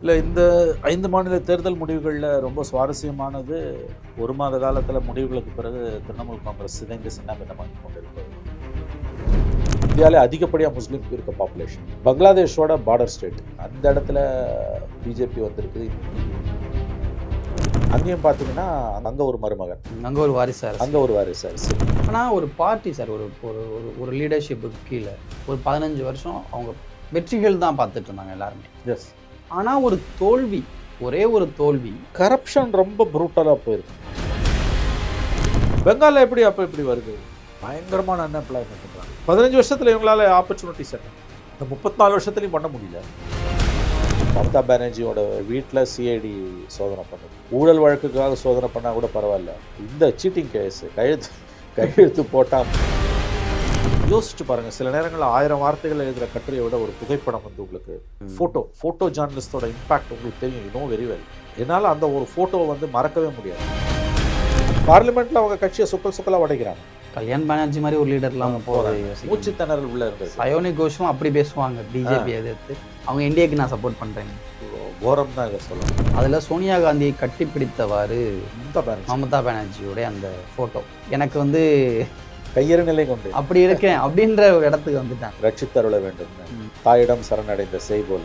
இல்லை, இந்த 5 மாநில தேர்தல் முடிவுகளில் ரொம்ப சுவாரஸ்யமானது, ஒரு மாத காலத்தில் முடிவுகளுக்கு பிறகு திரிணாமுல் காங்கிரஸ் சிதைந்து சின்னாபின்னமாகி கொண்டிருப்பது. இந்தியாவிலே அதிகப்படியாக முஸ்லீம் இருக்க பாப்புலேஷன், பங்களாதேஷோட பார்டர் ஸ்டேட், அந்த இடத்துல பிஜேபி வந்திருக்கு. அங்கேயும் பார்த்தீங்கன்னா அங்கே ஒரு மருமகன், அங்கே ஒரு வாரிசார், அங்கே ஒரு வாரிசார். ஆனால் ஒரு பார்ட்டி சார், ஒரு ஒரு ஒரு லீடர்ஷிப்புக்கு கீழே ஒரு 15 வருஷம் அவங்க வெற்றிகள் தான் பார்த்துட்டு இருந்தாங்க எல்லாருமே. எஸ். ஆனால் ஒரு தோல்வி, ஒரே ஒரு தோல்வி, கரப்ஷன் ரொம்ப ப்ரூட்டலாக போயிருக்கு. பெங்காலில் எப்படி அப்போ இப்படி வருது? பயங்கரமான அன்எம்ப்ளாய்மெண்ட் பண்ணுறாங்க. 15 வருஷத்தில் இவங்களால ஆப்பர்ச்சுனிட்டிஸ் என்ன இந்த 34 வருஷத்துலையும் பண்ண முடியல. மம்தா பானர்ஜியோட வீட்டில் சிஐடி சோதனை பண்ணுது. ஊழல் வழக்குக்காக சோதனை பண்ணால் கூட பரவாயில்ல, இந்த சீட்டிங் கேஸ் கையெழுத்து போட்டால் யோசிச்சு பாருங்கள். சில நேரங்களில் 1000 வார்த்தைகள் எழுதுகிற கட்டுரையை விட ஒரு புகைப்படம் வந்து உங்களுக்கு ஃபோட்டோ ஜேர்னலிஸ்டோட இம்பாக்ட் உங்களுக்கு தெரியும். இன்னும் வெரி வெல். என்னால் அந்த ஒரு ஃபோட்டோவை வந்து மறக்கவே முடியாது. பார்லிமெண்ட்டில் அவங்க கட்சியை சுக்கலாக உடைக்கிறாங்க. கல்யாண் பானர்ஜி மாதிரி ஒரு லீடர்லாம் போகிறது மூச்சு திணறல் உள்ள இருந்தது. சயோனி கோஷும் அப்படி பேசுவாங்க, பிஜேபி எதிர்த்து. அவங்க இந்தியாவுக்கு நான் சப்போர்ட் பண்ணுறேன், கோரம் தான் இதை சொல்லணும். அதில் சோனியா காந்தியை கட்டிப்பிடித்தவாறு மம்தா பானர்ஜியோடைய அந்த ஃபோட்டோ எனக்கு வந்து கையறு நிலை கொண்டு அப்படி இருக்கேன் அப்படின்ற ஒரு இடத்துக்கு வந்துட்டேன். ரட்சித்தருள வேண்டும், தாயிடம் சரணடைந்த செய் போல.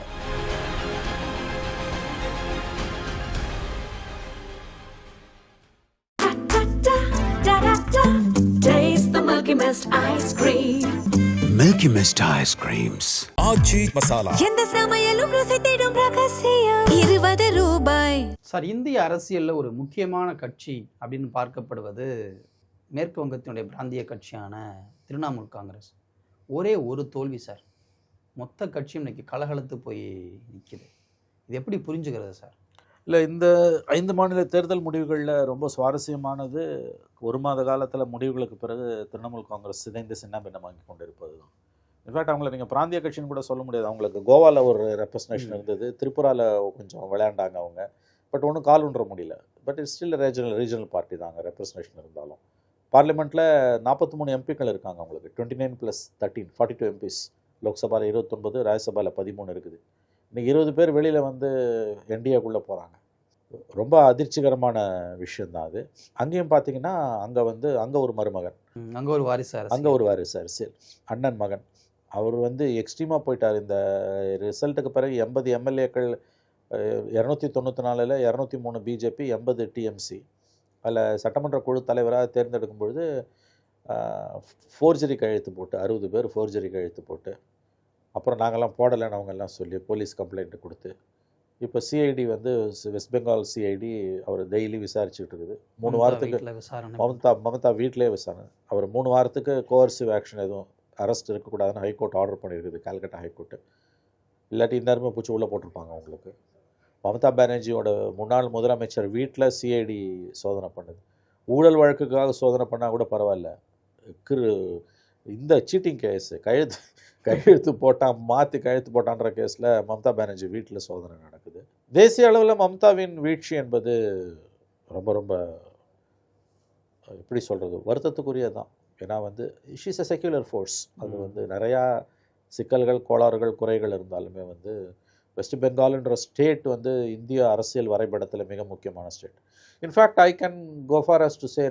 Milky Mist ice creams. ஆச்சி மசாலா. எந்த சமையலும் ருசி தேடும் ரகசியம். 20 ரூபாய். சார், இந்திய அரசியலில் ஒரு முக்கியமான கட்சி அப்படின்னு பார்க்கப்படுவது மேற்கு வங்கத்தினுடைய பிராந்திய கட்சியான திரிணாமுல் காங்கிரஸ். ஒரே ஒரு தோல்வி சார், மொத்த கட்சியும் இன்னைக்கு கலகலத்து போய் நிற்கிது. இது எப்படி புரிஞ்சுக்கிறது சார்? இல்லை, இந்த 5 மாநில தேர்தல் முடிவுகளில் ரொம்ப சுவாரஸ்யமானது, ஒரு மாத காலத்தில் முடிவுகளுக்கு பிறகு திரிணாமுல் காங்கிரஸ் சிதைந்து சின்னாபின்னமாகி கொண்டிருப்பது தான். இன்ஃபேக்ட் அவங்கள நீங்கள் பிராந்திய கட்சின்னு கூட சொல்ல முடியாது. அவங்களுக்கு கோவாவில் ஒரு ரெப்ரசன்டேஷன் இருந்தது, திரிபுராவில் கொஞ்சம் விளையாண்டாங்க அவங்க, பட் ஒன்றும் கால் ஒன்ற முடியல. But it's still regional party தாங்க, ரெப்ரசன்டேஷன் இருந்தாலும். பார்லிமெண்ட்டில் 43 எம்பிக்கள் இருக்காங்க அவங்களுக்கு, 29+13 42 எம்பிஸ். லோக்சபாவில் 29, ராஜ்யசபாவில் 13 இருக்குது. இன்றைக்கி 20 பேர் வெளியில் வந்து என்டிஏக்குள்ளே போகிறாங்க. ரொம்ப அதிர்ச்சிகரமான விஷயந்தான் அது. அங்கேயும் பார்த்தீங்கன்னா அங்கே ஒரு மருமகன், அங்கே ஒரு வாரிசார், அங்கே ஒரு வாரிசார், அண்ணன் மகன். அவர் வந்து எக்ஸ்ட்ரீமாக போயிட்டார். இந்த ரிசல்ட்டுக்கு பிறகு 80 எம்எல்ஏக்கள், 294ல் 203 பிஜேபி, 80 டிஎம்சி. அதில் சட்டமன்ற குழு தலைவராக தேர்ந்தெடுக்கும் பொழுது ஃபோர்ஜரி கையெழுத்து போட்டு 60 பேர் ஃபோர்ஜரி கையெழுத்து போட்டு, அப்புறம் நாங்கள்லாம் போடலைன்னு அவங்கெல்லாம் சொல்லி போலீஸ் கம்ப்ளைண்ட்டு கொடுத்து, இப்போ சிஐடி வந்து வெஸ்ட் பெங்கால் சிஐடி அவர் டெய்லி விசாரிச்சுட்டு இருக்குது. 3 வாரத்துக்கு மமதா வீட்டிலே விசாரணை. அவர் 3 வாரத்துக்கு கோர்சிவ் ஆக்ஷன் எதுவும் அரெஸ்ட் இருக்கக்கூடாதுன்னு ஹைகோர்ட் ஆர்டர் பண்ணியிருக்குது, கால்கட்டா ஹைகோர்ட்டு. இல்லாட்டி இந்நேரமே பூச்சி உள்ளே போட்டிருப்பாங்க அவங்களுக்கு. மம்தா பானர்ஜியோட முன்னாள் முதலமைச்சர் வீட்டில் சிஐடி சோதனை பண்ணுது. ஊழல் வழக்குக்காக சோதனை பண்ணால் கூட பரவாயில்ல, இந்த சீட்டிங் கேஸ் கையெழுத்து போட்டான், மாற்றி கையெழுத்து போட்டான்ற கேஸில் மம்தா பானர்ஜி வீட்டில் சோதனை நடக்குது. தேசிய அளவில் மம்தாவின் வீழ்ச்சி என்பது ரொம்ப ரொம்ப எப்படி சொல்கிறது, வருத்தத்துக்குரியதான். ஏன்னா வந்து she is a secular force. அது வந்து நிறையா சிக்கல்கள், கோளாறுகள், குறைகள் இருந்தாலுமே வந்து வெஸ்ட் பெங்கால்ன்ற ஸ்டேட் வந்து இந்திய அரசியல் வரைபடத்தில் மிக முக்கியமான state. In fact I can go for as to say,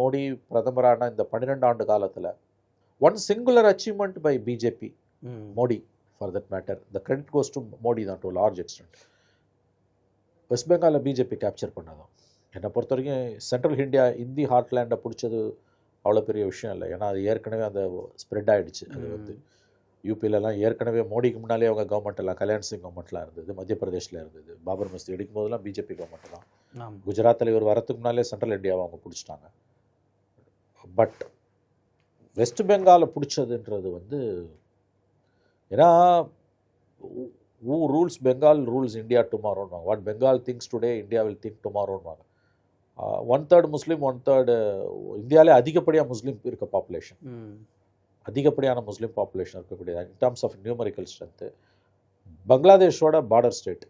Modi பிரதமரான இந்த 12 ஆண்டு காலத்தில் one singular achievement by BJP, Modi for that matter, the credit goes to Modi தான் to a large extent. West பெங்காலில் பிஜேபி கேப்சர் பண்ணதும் என்னை பொறுத்த வரைக்கும் சென்ட்ரல் இந்தியா, இந்தி ஹார்ட்லேண்டை பிடிச்சது அவ்வளோ பெரிய விஷயம் இல்லை. ஏன்னா அது ஏற்கனவே அந்த ஸ்ப்ரெட் ஆகிடுச்சு. அது வந்து யூபியிலலாம் ஏற்கனவே மோடிக்கு முன்னாலே அவங்க கவர்மெண்ட் எல்லாம், கல்யாண் சிங் கவர்மெண்ட்லாம் இருந்தது, மத்திய பிரதேஷில் இருந்தது, பாபர் மஸ்தி எடுக்கும் போதெல்லாம் பிஜேபி கவர்மெண்ட் தான். குஜராத்தில் இவர் வரத்துக்கு முன்னாலே சென்ட்ரல் இந்தியாவை அவங்க பிடிச்சிட்டாங்க. பட் வெஸ்ட் பெங்காலை பிடிச்சதுன்றது வந்து, ஏன்னா ரூல்ஸ் பெங்கால் ரூல்ஸ் இந்தியா டுமாரோன்னு, what Bengal thinks today India will think டுமாரோன்னு. 1/3 முஸ்லீம், 1/3 இந்தியாவிலே அதிகப்படியாக முஸ்லீம் இருக்க பாப்புலேஷன், அதிகப்படியான முஸ்லீம் பாப்புலேஷன் இருக்கக்கூடியது in terms of numerical strength. பங்களாதேஷோட பார்டர் ஸ்டேட்.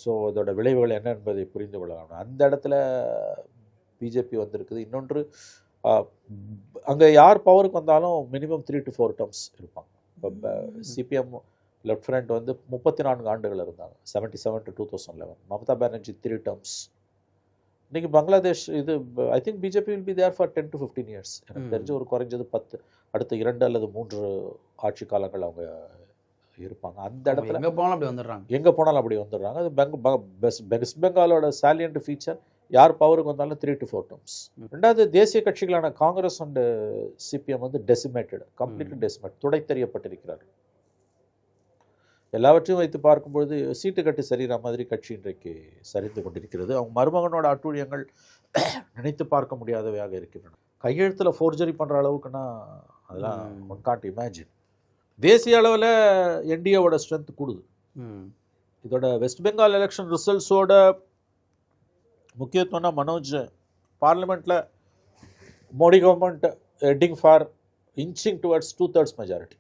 ஸோ அதோட விளைவுகள் என்ன என்பதை புரிந்து கொள்ளலாம். அந்த இடத்துல பிஜேபி வந்திருக்குது. இன்னொன்று, அங்கே யார் பவருக்கு வந்தாலும் மினிமம் 3 to 4 terms இருப்பாங்க. இப்போ சிபிஎம் லெஃப்ட் ஃப்ரண்ட் வந்து 34 ஆண்டுகள் இருந்தாங்க, 77 to 2011. மம்தா பானர்ஜி 3 terms. இன்னைக்கு பங்களாதேஷ் இது I think BJP will be there for 10 to 15 years. எனக்கு தெரிஞ்சு ஒரு குறைஞ்சது 10 அடுத்த 2 அல்லது 3 ஆட்சி காலங்கள் அவங்க இருப்பாங்க. அந்த இடத்துல எங்கே போனாலும் அப்படி வந்துடுறாங்க. எங்கே போனாலும் அப்படி வந்துடுறாங்க. அது வெஸ்ட் பெங்காலோட சாலியன்ட் ஃபீச்சர், யார் பவருக்கு வந்தாலும் 3 to 4 terms. ரெண்டாவது தேசிய கட்சிகளான காங்கிரஸ் அண்ட் சிபிஎம் வந்து டெசிமேட்டட், கம்ப்ளீட்லி டெசிமேட், துடைத்தெறியப்பட்டிருக்கிறார்கள். எல்லாவற்றையும் வைத்து பார்க்கும்பொழுது சீட்டு கட்டி சரிகிற மாதிரி கட்சி இன்றைக்கு சரிந்து கொண்டிருக்கிறது. அவங்க மருமகனோட அட்டூழியங்கள் நினைத்து பார்க்க முடியாதவையாக இருக்கின்றன. கையெழுத்தில் ஃபோர்ஜரி பண்ணுற அளவுக்குன்னா அதெல்லாம் ஒன் காண்ட் இமேஜின். தேசிய அளவில் என்டிஏவோட ஸ்ட்ரென்த் கூடுது. இதோட வெஸ்ட் பெங்கால் எலெக்ஷன் ரிசல்ட்ஸோட முக்கியத்துவம்னா மனோஜ், பார்லிமெண்ட்டில் Modi government heading for inching towards 2/3 majority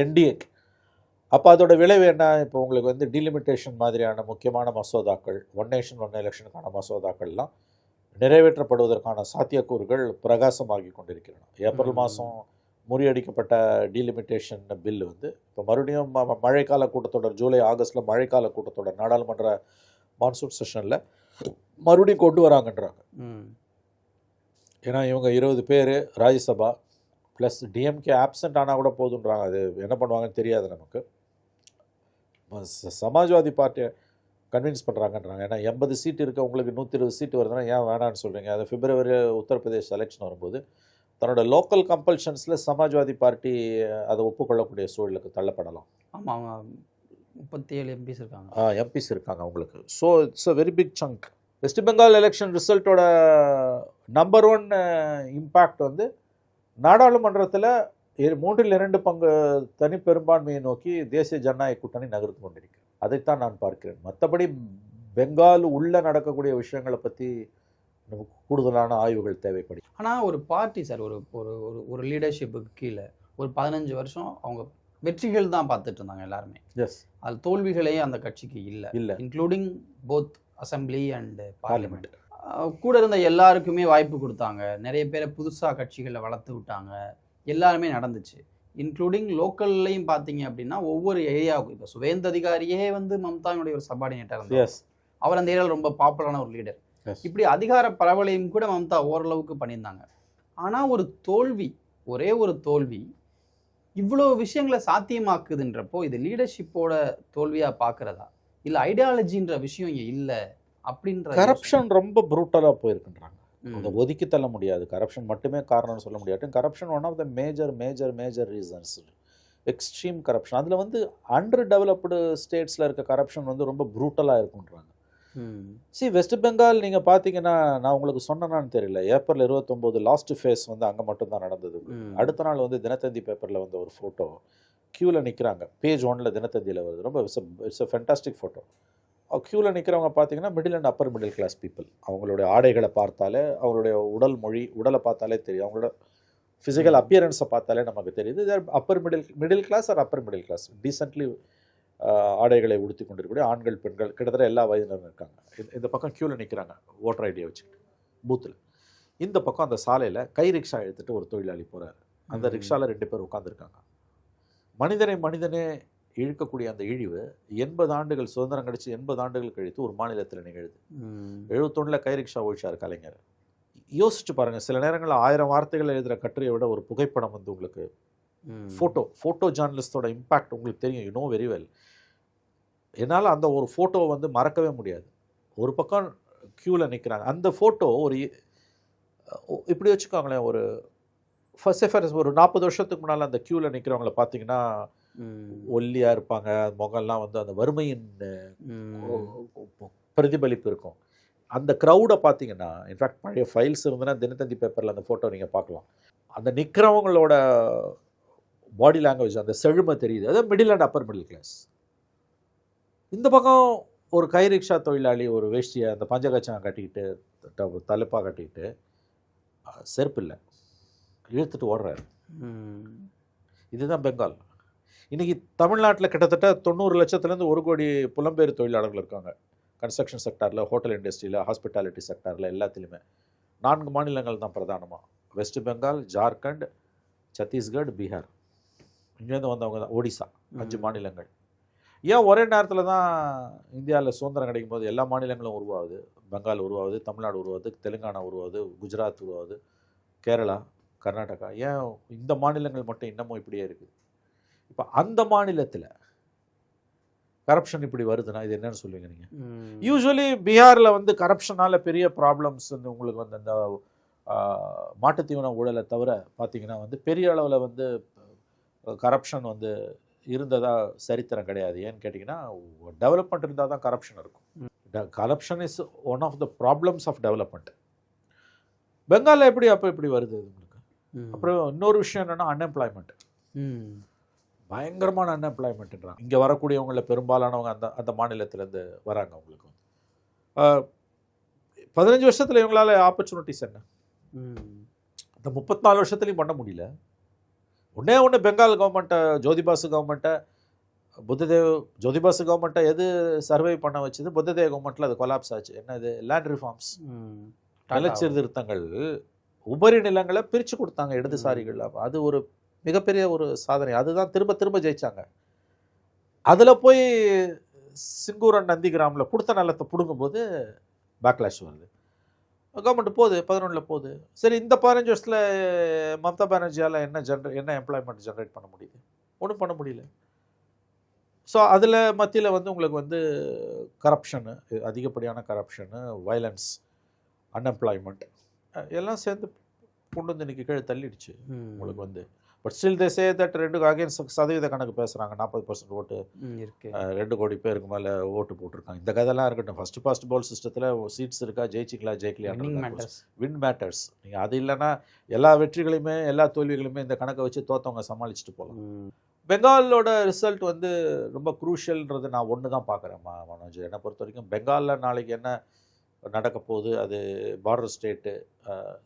என்டிஏக்கு. அப்போ அதோட விளைவு என்ன? இப்போ உங்களுக்கு வந்து டீலிமிட்டேஷன் மாதிரியான முக்கியமான மசோதாக்கள், ஒன் நேஷன் ஒன் எலெக்ஷனுக்கான மசோதாக்கள்லாம் நிறைவேற்றப்படுவதற்கான சாத்தியக்கூறுகள் பிரகாசமாகி கொண்டிருக்கின்றன. ஏப்ரல் மாதம் முறியடிக்கப்பட்ட டீலிமிட்டேஷன் பில் வந்து இப்போ மறுபடியும் மழைக்கால கூட்டத்தொடர், ஜூலை ஆகஸ்ட்டில் மழைக்கால கூட்டத்தொடர், நாடாளுமன்ற மான்சூன் செஷனில் மறுபடியும் கொண்டு வராங்கன்றாங்க. ஏன்னா இவங்க 20 பேர் ராஜ்யசபா ப்ளஸ் டிஎம்கே ஆப்சண்ட் ஆனால் கூட போதுன்றாங்க. அது என்ன பண்ணுவாங்கன்னு தெரியாது நமக்கு. சமாஜ்வாதி பார்ட்டியை கன்வின்ஸ் பண்ணுறாங்கன்றாங்க. ஏன்னா 80 சீட் இருக்க உங்களுக்கு 120 சீட்டு வருதுன்னா ஏன் வேணான்னு சொல்கிறீங்க? அது பிப்ரவரி உத்தரப்பிரதேஷ் எலெக்ஷன் வரும்போது தன்னோட லோக்கல் கம்பல்ஷன்ஸில் சமாஜ்வாதி பார்ட்டி அதை ஒப்புக்கொள்ளக்கூடிய சூழலுக்கு தள்ளப்படலாம். ஆமாம், அவங்க 37 எம்பிஸ் இருக்காங்க. எம்பிஸ் இருக்காங்க அவங்களுக்கு. So it's a very big chunk. West Bengal election ரிசல்ட்டோட நம்பர் 1 இம்பேக்ட் வந்து நாடாளுமன்றத்தில் 3/2 பங்கு தனி பெரும்பான்மையை நோக்கி தேசிய ஜனநாயக கூட்டணி நகர்த்து கொண்டிருக்கு. அதைத்தான் நான் பார்க்கிறேன். மற்றபடி பெங்கால் உள்ள நடக்கக்கூடிய விஷயங்களை பற்றி நமக்கு கூடுதலான ஆய்வுகள் தேவைப்படும். ஆனால் ஒரு பார்ட்டி சார், ஒரு ஒரு ஒரு லீடர்ஷிப்புக்கு கீழே ஒரு 15 வருஷம் அவங்க வெற்றிகள் தான் பார்த்துட்டு இருந்தாங்க எல்லாருமே. எஸ், அது தோல்விகளே அந்த கட்சிக்கு இல்லை, including both assembly and parliament. கூட இருந்த எல்லாருக்குமே வாய்ப்பு கொடுத்தாங்க, நிறைய பேரை புதுசாக கட்சிகளை வளர்த்து விட்டாங்க, எல்லாருமே நடந்துச்சு. இன்க்ளூடிங் லோக்கல்லையும் பார்த்தீங்க அப்படின்னா ஒவ்வொரு ஏரியாவுக்கும் இப்போ சுவேந்த அதிகாரியே வந்து மம்தாவினுடைய ஒரு சபார்டினேட்டாக இருந்தார். அவர் அந்த ஏரியாவில் ரொம்ப பாப்புலரான ஒரு லீடர். இப்படி அதிகார பரவலையும் கூட மம்தா ஓரளவுக்கு பண்ணியிருந்தாங்க. ஆனால் ஒரு தோல்வி, ஒரே ஒரு தோல்வி இவ்வளோ விஷயங்களை சாத்தியமாக்குதுன்றப்போ இது லீடர்ஷிப்போட தோல்வியாக பார்க்குறதா இல்லை ஐடியாலஜின்ற விஷயம் இங்கே இல்லை அப்படின்ற? கரப்ஷன் ரொம்ப ப்ரூட்டலாக போயிருக்குன்றாங்க. அதை ஒதுக்கி தள்ள முடியாது. கரப்ஷன் மட்டுமே காரணம்னு சொல்ல முடியாது. Corruption one of the major reasons. Extreme corruption. அதில் வந்து அண்டர் டெவலப்டு ஸ்டேட்ஸில் இருக்க கரப்ஷன் வந்து ரொம்ப ப்ரூட்டலாக இருக்குன்றாங்க. வெஸ்ட் பெங்கால் நீங்கள் பார்த்தீங்கன்னா, நான் உங்களுக்கு சொன்னேன்னான்னு தெரியல, ஏப்ரல் 29 லாஸ்ட் ஃபேஸ் வந்து அங்கே மட்டும்தான் நடந்தது. அடுத்த நாள் வந்து தினத்தந்தி பேப்பரில் வந்து ஒரு ஃபோட்டோ க்யூவில் நிற்கிறாங்க. பேஜ் 1 தினத்தந்தியில் வருது. ரொம்ப இட்ஸ் அ ஃபென்டாஸ்டிக் ஃபோட்டோ. க்யூவில் நிற்கிறவங்க பார்த்தீங்கன்னா middle and upper middle class people. அவங்களுடைய ஆடைகளை பார்த்தாலே, அவங்களுடைய உடல் மொழி, உடலை பார்த்தாலே தெரியும், அவங்களோட ஃபிசிக்கல் அப்பியரன்ஸை பார்த்தாலே நமக்கு தெரியுது. Upper middle class or upper middle class, decently ஆடைகளை உடுத்தி கொண்டிருக்கக்கூடிய ஆண்கள், பெண்கள், கிட்டத்தட்ட எல்லா வயதினரும் இருக்காங்க. இந்த பக்கம் க்யூவில் நிற்கிறாங்க ஓட்டர் ஐடியை வச்சுக்கிட்டு பூத்தில். இந்த பக்கம் அந்த சாலையில் கை ரிக்ஷா எடுத்துகிட்டு ஒரு தொழிலாளி போகிறார். அந்த ரிக்ஷாவில் 2 பேர் உட்காந்துருக்காங்க. மனிதனே இழுக்கக்கூடிய அந்த இழிவு 80 ஆண்டுகள் சுதந்திரம் கழிச்சு 80 ஆண்டுகள் கழித்து ஒரு மாநிலத்தில் நிகழுது. 71 கை ரிக்ஷா ஒழிச்சார் கலைஞர். யோசிச்சு பாருங்கள், சில நேரங்களில் 1000 வார்த்தைகள் எழுதுகிற கட்டுரையை விட ஒரு புகைப்படம் வந்து உங்களுக்கு ஃபோட்டோ ஜேர்னலிஸ்டோட இம்பேக்ட் உங்களுக்கு தெரியும். You know very well. என்னால் அந்த ஒரு ஃபோட்டோவை வந்து மறக்கவே முடியாது. ஒரு பக்கம் க்யூவில் நிற்கிறாங்க. அந்த ஃபோட்டோ ஒரு இப்படி வச்சுக்கோங்களேன், ஒரு ஒரு 40 வருஷத்துக்கு முன்னால் அந்த க்யூவில் நிற்கிறவங்கள பார்த்தீங்கன்னா ஒல்லியாக இருப்பாங்க. முகம்லாம் வந்து அந்த வறுமையின் பிரதிபலிப்பு இருக்கும். அந்த க்ரௌடை பார்த்தீங்கன்னா, இன்ஃபேக்ட் பழைய ஃபைல்ஸ் இருந்ததுன்னா தினத்தந்தி பேப்பரில் அந்த ஃபோட்டோ நீங்கள் பார்க்கலாம். அந்த நிற்கிறவங்களோட பாடி லாங்குவேஜ், அந்த செழுமை தெரியுது. அதாவது middle and upper middle class. இந்த பக்கம் ஒரு கை ரிக்ஷா தொழிலாளி ஒரு வேஷ்டியை அந்த பஞ்சகச்சம் கட்டிக்கிட்டு, தலைப்பாக கட்டிக்கிட்டு, செருப்பு இல்லை, இழுத்துட்டு ஓடுறாரு. இதுதான் பெங்கால். இன்றைக்கி தமிழ்நாட்டில் கிட்டத்தட்ட 90 லட்சத்துலேருந்து 1 கோடி புலம்பெயர் தொழிலாளர்கள் இருக்காங்க. கன்ஸ்ட்ரக்ஷன் செக்டாரில், ஹோட்டல் இண்டஸ்ட்ரியில், ஹாஸ்பிட்டாலிட்டி செக்டாரில், எல்லாத்துலேயுமே 4 மாநிலங்கள் தான் பிரதானமாக. வெஸ்ட் பெங்கால், ஜார்க்கண்ட், சத்தீஸ்கர், பீகார். இங்கேருந்து வந்தவங்க தான், ஒடிசா. 5 மாநிலங்கள். ஏன் ஒரே நேரத்தில் தான் இந்தியாவில் சுதந்திரம் கிடைக்கும் போது எல்லா மாநிலங்களும் உருவாகுது? பெங்கால் உருவாகுது, தமிழ்நாடு உருவாகுது, தெலுங்கானா உருவாகுது, குஜராத் உருவாகுது, கேரளா, கர்நாடகா. ஏன் இந்த மாநிலங்கள் மட்டும் இன்னமும் இப்படியே இருக்குது? இப்போ அந்த மாநிலத்தில் கரப்ஷன் இப்படி வருதுன்னா இது என்னன்னு சொல்லுவீங்க நீங்கள்? யூஸ்வலி பீகாரில் வந்து கரப்ஷனால் பெரிய ப்ராப்ளம்ஸ் வந்து உங்களுக்கு வந்து அந்த மாட்டுத்தீவன ஊழலை தவிர பார்த்தீங்கன்னா வந்து பெரிய அளவில் வந்து கரப்ஷன் வந்து இருந்ததாக சரித்திரம் கிடையாது. ஏன்னு கேட்டிங்கன்னா டெவலப்மெண்ட் இருந்தால் தான் கரப்ஷன் இருக்கும். Corruption is one of the problems of development. பெங்காலில் எப்படி அப்போ இப்படி வருது உங்களுக்கு? அப்புறம் இன்னொரு விஷயம் என்னென்னா அன்எம்ப்ளாய்மெண்ட். பயங்கரமான அன்எம்ப்ளாய்மெண்ட்ன்றாங்க. இங்கே வரக்கூடியவங்களில் பெரும்பாலானவங்க அந்த மாநிலத்திலேருந்து வராங்க. உங்களுக்கு 15 வருஷத்தில் இவங்களால் ஆப்பர்ச்சுனிட்டிஸ் என்ன? இந்த 34 வருஷத்துலையும் பண்ண முடியல. ஒன்று பெங்கால் கவர்மெண்ட்டை, ஜோதிபாசு கவர்மெண்ட்டை, ஜோதிபாசு கவர்மெண்ட்டை எது சர்வை பண்ண வச்சது? புத்ததேவ் கவர்மெண்ட்டில் அது கொலாப்ஸ் ஆச்சு. என்னது? லேண்ட் ரிஃபார்ம்ஸ், நில சீர்திருத்தங்கள், உபரி நிலங்களை பிரித்து கொடுத்தாங்க இடதுசாரிகள். அது ஒரு மிகப்பெரிய ஒரு சாதனை. அதுதான் திரும்ப திரும்ப ஜெயிச்சாங்க. அதில் போய் சிங்கூரன் நந்திகிராமில் கொடுத்த நிலத்தை பிடுங்கும்போது பேக்லாஷ் வருது. கவர்மெண்ட் போகுது, 11 போகுது. சரி, இந்த 15 வருஷத்தில் மம்தா பானர்ஜியால் என்ன எம்ப்ளாய்மெண்ட் ஜென்ரேட் பண்ண முடியுது? ஒன்றும் பண்ண முடியல. ஸோ அதில் மத்தியில் வந்து உங்களுக்கு வந்து கரப்ஷனு, அதிகப்படியான கரப்ஷனு, வயலன்ஸ், அன்எம்ப்ளாய்மெண்ட் எல்லாம் சேர்ந்து கொண்டு வந்து இன்றைக்கி கீழே தள்ளிடுச்சு உங்களுக்கு வந்து. But still they say that 2 against சதவீத கணக்கு பேசுகிறாங்க. 40% ஓட்டு இருக்கு, 2 கோடி பேருக்கு மேலே ஓட்டு போட்டிருக்காங்க. இந்த கதையெல்லாம் இருக்கட்டும். ஃபஸ்ட் பால் சிஸ்டத்தில் சீட்ஸ் இருக்கா, ஜெயிச்சிக்கலையா, வின் மேட்டர்ஸ். நீங்கள் அது இல்லைன்னா எல்லா வெற்றிகளையுமே எல்லா தோல்விகளையுமே இந்த கணக்கை வச்சு தோற்றவங்க சமாளிச்சுட்டு போகலாம். பெங்காலோட ரிசல்ட் வந்து ரொம்ப குரூஷியல்ன்றது நான் ஒன்று தான் பார்க்குறேன் மனோஜ். என்னை பொறுத்த வரைக்கும் பெங்காலில் நாளைக்கு என்ன நடக்க போகுது, அது பார்டர் ஸ்டேட்டு,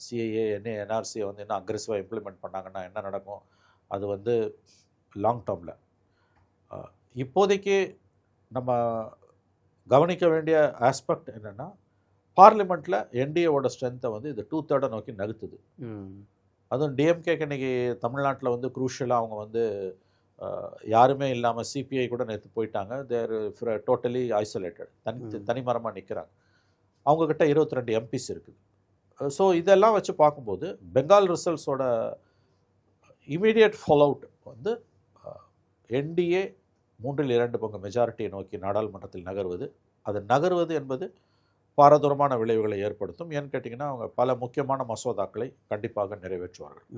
சிஏஏ, என்ஆர்சியை வந்து இன்னும் அக்ரெசிவாக இம்ப்ளிமெண்ட் பண்ணாங்கன்னா என்ன நடக்கும்? அது வந்து லாங் டேர்மில். இப்போதைக்கு நம்ம கவனிக்க வேண்டிய ஆஸ்பெக்ட் என்னென்னா, பார்லிமெண்ட்டில் என்டிஏவோட ஸ்ட்ரென்த்தை வந்து இது 2/3 நோக்கி நகர்த்துது. அதுவும் டிஎம்கேக்கு இன்றைக்கி தமிழ்நாட்டில் வந்து குரூஷியலாக அவங்க வந்து யாருமே இல்லாமல் சிபிஐ கூட நேற்று போயிட்டாங்க. தேர் டோட்டலி ஐசோலேட்டட், தனிமரமாக நிற்கிறாங்க. அவங்கக்கிட்ட 22 எம்பிஸ் இருக்குது. ஸோ இதெல்லாம் வச்சு பார்க்கும்போது பெங்கால் ரிசல்ட்ஸோட இமீடியட் ஃபாலோ அவுட் வந்து என்டிஏ 3/2 மெஜாரிட்டியை நோக்கி நாடாளுமன்றத்தில் நகர்வது. அது நகர்வது என்பது பாரதூரமான விளைவுகளை ஏற்படுத்தும். ஏன்னு கேட்டிங்கன்னா அவங்க பல முக்கியமான மசோதாக்களை கண்டிப்பாக நிறைவேற்றுவார்கள்.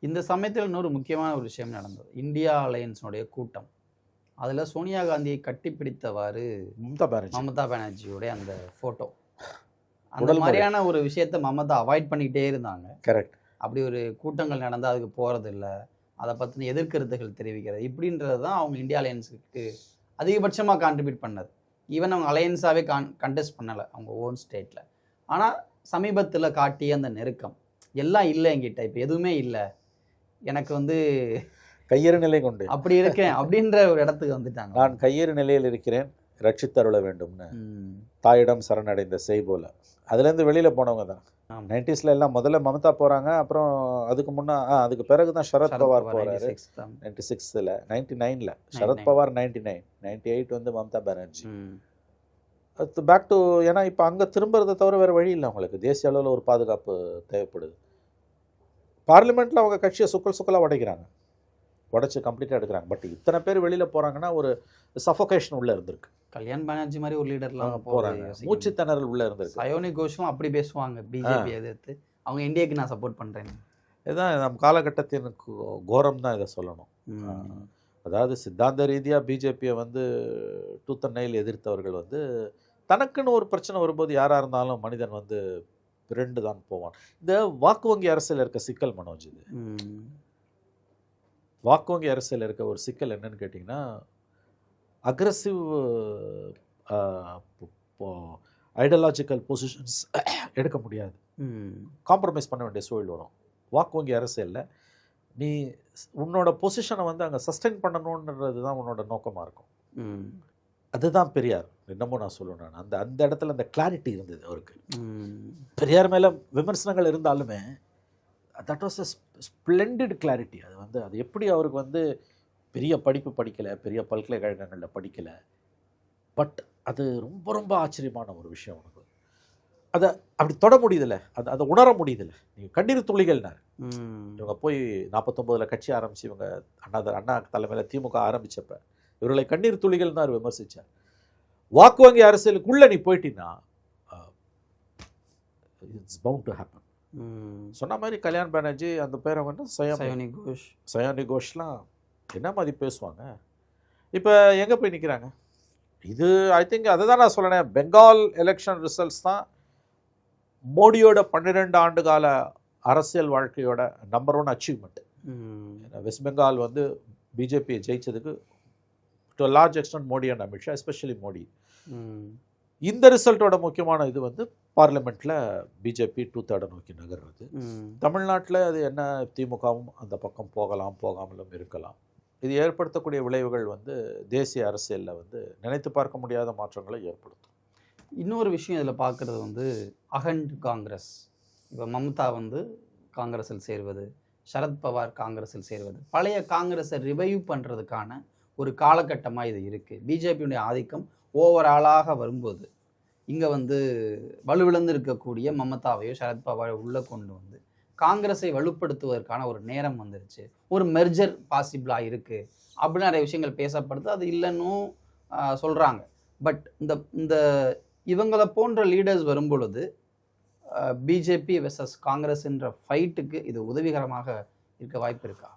இந்த சமயத்தில் இன்னொரு முக்கியமான ஒரு விஷயம் நடந்தது. இந்தியா அலையன்ஸுடைய கூட்டம். அதில் சோனியா காந்தியை கட்டிப்பிடித்தவாறு மமதா பானர்ஜியோடைய அந்த ஃபோட்டோ, அந்த மாதிரியான ஒரு விஷயத்தை மமதா அவாய்ட் பண்ணிக்கிட்டே இருந்தாங்க. கரெக்ட். அப்படி ஒரு கூட்டங்கள் நடந்தால் அதுக்கு போகிறதில்ல, அதை பற்றின எதிர்கருத்துகள் தெரிவிக்கிறது, இப்படின்றது தான் அவங்க இந்தியா அலையன்ஸுக்கு அதிகபட்சமாக கான்ட்ரிபியூட் பண்ணது. ஈவன் அவங்க அலையன்ஸாகவே கண்டெஸ்ட் பண்ணலை அவங்க ஓன் ஸ்டேட்டில். ஆனால் சமீபத்தில் காட்டிய அந்த நெருக்கம் எல்லாம் இல்லை என்கிட்ட, இப்போ எதுவுமே இல்லை, எனக்கு வந்து கையேறு நிலை கொண்டு அப்படி இருக்கேன் அப்படின்ற ஒரு இடத்துக்கு வந்துட்டாங்க. நான் கையேறு நிலையில் இருக்கிறேன், ரட்சித்தருள வேண்டும்னு தாயிடம் சரணடைந்த செய்போல அதுலேருந்து வெளியில் போனவங்க தான். 90s எல்லாம் முதல்ல மமதா போகிறாங்க, அப்புறம் அதுக்கு அதுக்கு பிறகு தான் சரத் பவார் போகிறாரு 96ல், 99ல் சரத் பவார், 99, 98 வந்து மமதா பானர்ஜி. அது பேக் டு, ஏன்னா இப்போ அங்கே திரும்புறதை தவிர வேறு வழி இல்லை அவங்களுக்கு. தேசிய அளவில் ஒரு பாதுகாப்பு தேவைப்படுது. பார்லிமெண்ட்டில் அவங்க கட்சியை சுக்கலாக உடைச்சு கம்ப்ளீட்டாக எடுக்கிறாங்க. பட் இத்தனை பேர் வெளியில் போகிறாங்கன்னா ஒரு சஃபோகேஷன் உள்ளே இருந்திருக்கு. கல்யாண் பானர்ஜி மாதிரி ஒரு லீடர்லாம் போகிறாங்க, மூச்சு திணறல் உள்ளே இருந்திருக்கு. சயோனி கோஷும் அப்படி பேசுவாங்க, பிஜேபி எதிர்த்து. அவங்க இந்தியாவுக்கு நான் சப்போர்ட் பண்ணுறேன். இதுதான் நம் காலகட்டத்தின் கோரம் தான் இதை சொல்லணும். அதாவது சித்தாந்த ரீதியாக பிஜேபியை வந்து டூத்தன்னையில் எதிர்த்தவர்கள் வந்து தனக்குன்னு ஒரு பிரச்சனை வரும்போது யாராக இருந்தாலும் மனிதன் வந்து பிறண்டு தான் போவான். இந்த வாக்கு வங்கி அரசியல் இருக்க சிக்கல் மனோஜ், இது வாக்கு வங்கி அரசியல் இருக்க ஒரு சிக்கல் என்னன்னு கேட்டிங்கன்னா, அக்ரெசிவ் ஐடியாலஜிக்கல் பொசிஷன்ஸ் எடுக்க முடியாது, காம்ப்ரமைஸ் பண்ண வேண்டிய சூழல் வரும். வாக்கு வங்கி அரசியலில் நீ உன்னோட பொசிஷனை வந்து அங்கே சஸ்டெயின் பண்ணணுன்றது தான் உன்னோட நோக்கமாக இருக்கும். அதுதான் பெரியார். இன்னமும் நான் சொல்லுவேன், நான் அந்த இடத்துல அந்த கிளாரிட்டி இருந்தது அவருக்கு. பெரியார் மேலே விமர்சனங்கள் இருந்தாலுமே that was a splendid clarity. அது எப்படி அவருக்கு வந்து பெரிய படிப்பு படிக்கலை, பெரிய பல்கலைக்கழகங்களில் படிக்கலை. பட் அது ரொம்ப ரொம்ப ஆச்சரியமான ஒரு விஷயம் உனக்கு. அதை அப்படி தொட முடியுதில்ல, அதை உணர முடியுதில்ல. நீங்கள் கண்ணீர் துளிகள்னார். இவங்க போய் 49 கட்சி ஆரம்பித்து இவங்க அண்ணா தலைமையில் திமுக ஆரம்பித்தப்ப இவர்களை கண்ணீர் துளிகள்னார் விமர்சித்தார். வாக்கு வங்கி அரசியலுக்குள்ளே நீ போயிட்டீங்கன்னா இட்ஸ் பவுண்ட் டு ஹேப்பன். சொன்ன மாதிரி கல்யாண் பானர்ஜி அந்த பேரை வந்து சயானி கோஷ்லாம் என்ன மாதிரி பேசுவாங்க. இப்போ எங்கே போய் நிற்கிறாங்க? இது ஐ திங்க் அதை தான் நான் சொல்லேன். பெங்கால் எலெக்ஷன் ரிசல்ட்ஸ் தான் மோடியோட 12 ஆண்டு கால அரசியல் வாழ்க்கையோட நம்பர் 1 அச்சீவ்மெண்ட். வெஸ்ட் பெங்கால் வந்து பிஜேபியை ஜெயிச்சதுக்கு to large extent Modi and Amit Shah, especially Modi. இந்த ரிசல்ட்டோட முக்கியமான இது வந்து பார்லிமெண்ட்டில் பிஜேபி 2/3 நோக்கி நகர்றது. தமிழ்நாட்டில் அது என்ன, திமுகவும் அந்த பக்கம் போகலாம், போகாமலும் இருக்கலாம். இது ஏற்படுத்தக்கூடிய விளைவுகள் வந்து தேசிய அரசியலில் வந்து நினைத்து பார்க்க முடியாத மாற்றங்களை ஏற்படுத்தும். இன்னொரு விஷயம் இதில் பார்க்குறது வந்து அகண்ட் காங்கிரஸ். இப்போ மம்தா வந்து காங்கிரஸில் சேர்வது, சரத்பவார் காங்கிரஸில் சேர்வது, பழைய காங்கிரஸை ரிவைவ் பண்ணுறதுக்கான ஒரு காலகட்டமாக இது இருக்குது. பிஜேபியுடைய ஆதிக்கம் ஓவராலாக வரும்போது இங்கே வந்து வலுவிழந்து இருக்கக்கூடிய மமதாவையோ சரத்பவாரையோ உள்ளே கொண்டு வந்து காங்கிரஸை வலுப்படுத்துவதற்கான ஒரு நேரம் வந்துருச்சு. ஒரு மெர்ஜர் பாசிபிளாக இருக்குது அப்படின்னு நிறைய விஷயங்கள் பேசப்படுது. அது இல்லைன்னு சொல்கிறாங்க. பட் இந்த இவங்களை போன்ற லீடர்ஸ் வரும்பொழுது பிஜேபி வெர்சஸ் காங்கிரஸ் என்ற ஃபைட்டுக்கு இது உதவிகரமாக இருக்க வாய்ப்பு இருக்கா?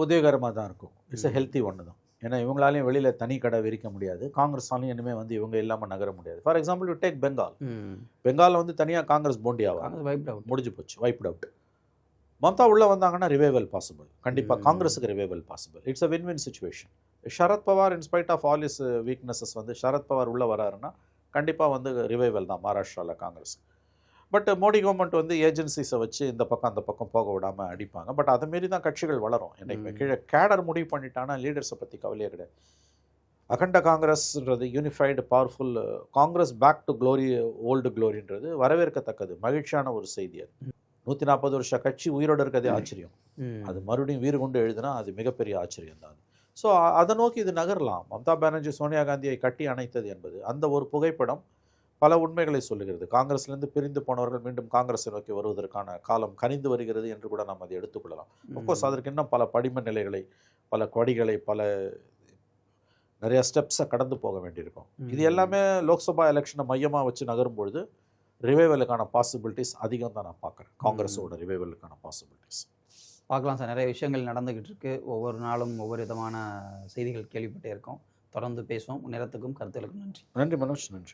உதவிகரமாக தான் இருக்கும். இட்ஸ் எ ஹெல்த்தி ஒன்று தான். ஏன்னா இவங்களாலையும் வெளியில் தனி கடை விரிக்க முடியாது, காங்கிரஸாலையும் இனிமேல் வந்து இவங்க இல்லாமல் நகர முடியாது. For example you take Bengal. பெங்காலில் வந்து தனியாக காங்கிரஸ் போண்டியாவாங்க, வைப்ட் அவுட், முடிஞ்சு போச்சு, வைப்ட் அவுட். மம்தா உள்ளே வந்தாங்கன்னா ரிவைவல் பாசிபிள். கண்டிப்பாக காங்கிரஸுக்கு revival possible. It's a win win situation. Sharad Pawar in spite of all his weaknesses வந்து சரத்பவார் உள்ளே வராருன்னா கண்டிப்பாக வந்து ரிவைவல் தான் மகாராஷ்டிராவில் காங்கிரஸ். பட் மோடி கவர்மெண்ட் வந்து ஏஜென்சிஸை வச்சு இந்த பக்கம் அந்த பக்கம் போக விடாமல் அடிப்பாங்க. பட் அதை மாரி தான் கட்சிகள் வளரும். என்றைக்குமே கீழே கேடர் முடிவு பண்ணிட்டானா லீடர்ஸை பற்றி கவலையே கிடையாது. அகண்ட காங்கிரஸ்ன்றது unified powerful Congress back to glory, old க்ளோரின்றது வரவேற்கத்தக்கது, மகிழ்ச்சியான ஒரு செய்தி. அது 140 வருஷ கட்சி உயிரோடு இருக்கிறதே ஆச்சரியம். அது மறுபடியும் வீறு கொண்டு எழுதுனா அது மிகப்பெரிய ஆச்சரியம் தான். ஸோ அதை நோக்கி இது நகரலாம். மம்தா பானர்ஜி சோனியா காந்தியை கட்டி அணைத்தது என்பது அந்த ஒரு புகைப்படம் பல உண்மைகளை சொல்லுகிறது. காங்கிரஸ்லேருந்து பிரிந்து போனவர்கள் மீண்டும் காங்கிரஸை நோக்கி வருவதற்கான காலம் கனிந்து வருகிறது என்று கூட நாம் அதை எடுத்துக்கொள்ளலாம். அஃப்கோர்ஸ் அதற்கு இன்னும் பல படிம நிலைகளை, பல கொடிகளை, நிறைய ஸ்டெப்ஸை கடந்து போக வேண்டியிருக்கும். இது எல்லாமே லோக்சபா எலெக்ஷனை மையமாக வச்சு நகரும்பொழுது ரிவைவலுக்கான பாசிபிலிட்டிஸ் அதிகம் தான் நான் பார்க்குறேன். காங்கிரஸோட ரிவைவலுக்கான பாசிபிலிட்டிஸ் பார்க்கலாம் சார். நிறைய விஷயங்கள் நடந்துக்கிட்டு இருக்கு. ஒவ்வொரு நாளும் ஒவ்வொரு விதமான செய்திகள் கேள்விப்பட்டே இருக்கோம். தொடர்ந்து பேசுவோம். நேரத்துக்கும் கருத்துக்களுக்கும் நன்றி. நன்றி மனோஜ். நன்றி.